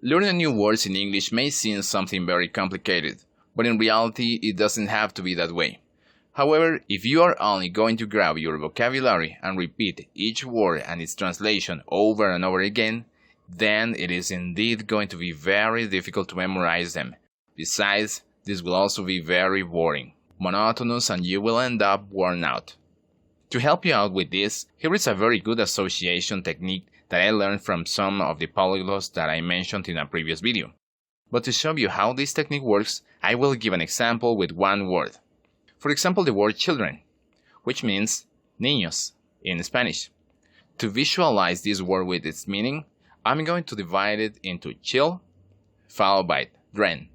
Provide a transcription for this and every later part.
Learning new words in English may seem something very complicated, but in reality it doesn't have to be that way. However, if you are only going to grab your vocabulary and repeat each word and its translation over and over again, then it is indeed going to be very difficult to memorize them. Besides, this will also be very boring, monotonous, and you will end up worn out. To help you out with this, here is a very good association technique that I learned from some of the polyglots that I mentioned in a previous video. But to show you how this technique works, I will give an example with one word. For example, the word children, which means niños in Spanish. To visualize this word with its meaning, I'm going to divide it into chill, followed by dren.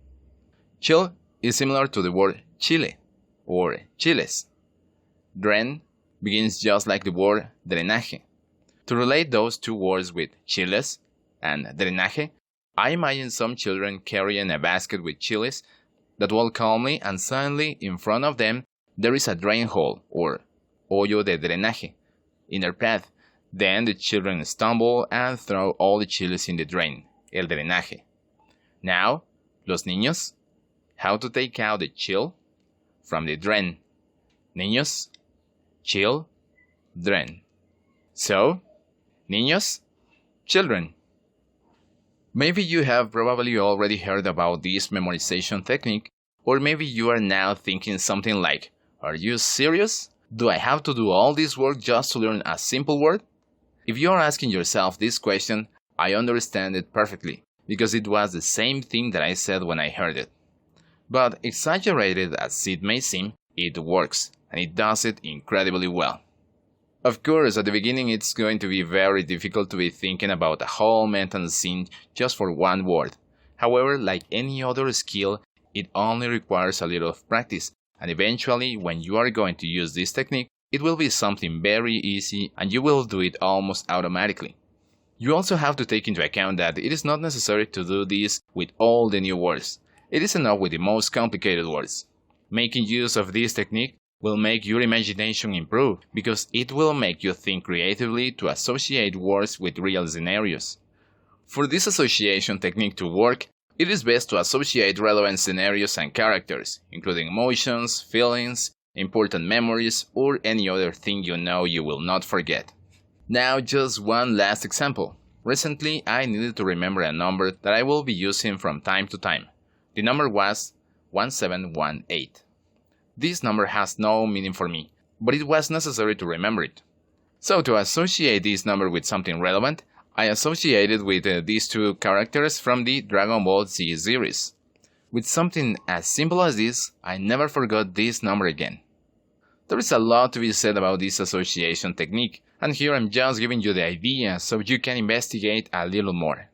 Chill is similar to the word Chile, or chiles. Dren begins just like the word drenaje. To relate those two words with chiles and drenaje, I imagine some children carrying a basket with chiles that walk calmly, and suddenly in front of them there is a drain hole, or hoyo de drenaje, in their path. Then the children stumble and throw all the chiles in the drain, el drenaje. Now, los niños, how to take out the chill from the drain. Niños, chill, drain. So, niños, children. Maybe you have probably already heard about this memorization technique, or maybe you are now thinking something like, are you serious? Do I have to do all this work just to learn a simple word? If you are asking yourself this question, I understand it perfectly, because it was the same thing that I said when I heard it. But exaggerated as it may seem, it works, and it does it incredibly well. Of course, at the beginning it's going to be very difficult to be thinking about a whole mental scene just for one word. However, like any other skill, it only requires a little of practice, and eventually, when you are going to use this technique, it will be something very easy and you will do it almost automatically. You also have to take into account that it is not necessary to do this with all the new words. It is enough with the most complicated words. Making use of this technique will make your imagination improve, because it will make you think creatively to associate words with real scenarios. For this association technique to work, it is best to associate relevant scenarios and characters, including emotions, feelings, important memories, or any other thing you know you will not forget. Now just one last example. Recently, I needed to remember a number that I will be using from time to time. The number was 1718. This number has no meaning for me, but it was necessary to remember it. So to associate this number with something relevant, I associated with these two characters from the Dragon Ball Z series. With something as simple as this, I never forgot this number again. There is a lot to be said about this association technique, and here I'm just giving you the idea so you can investigate a little more.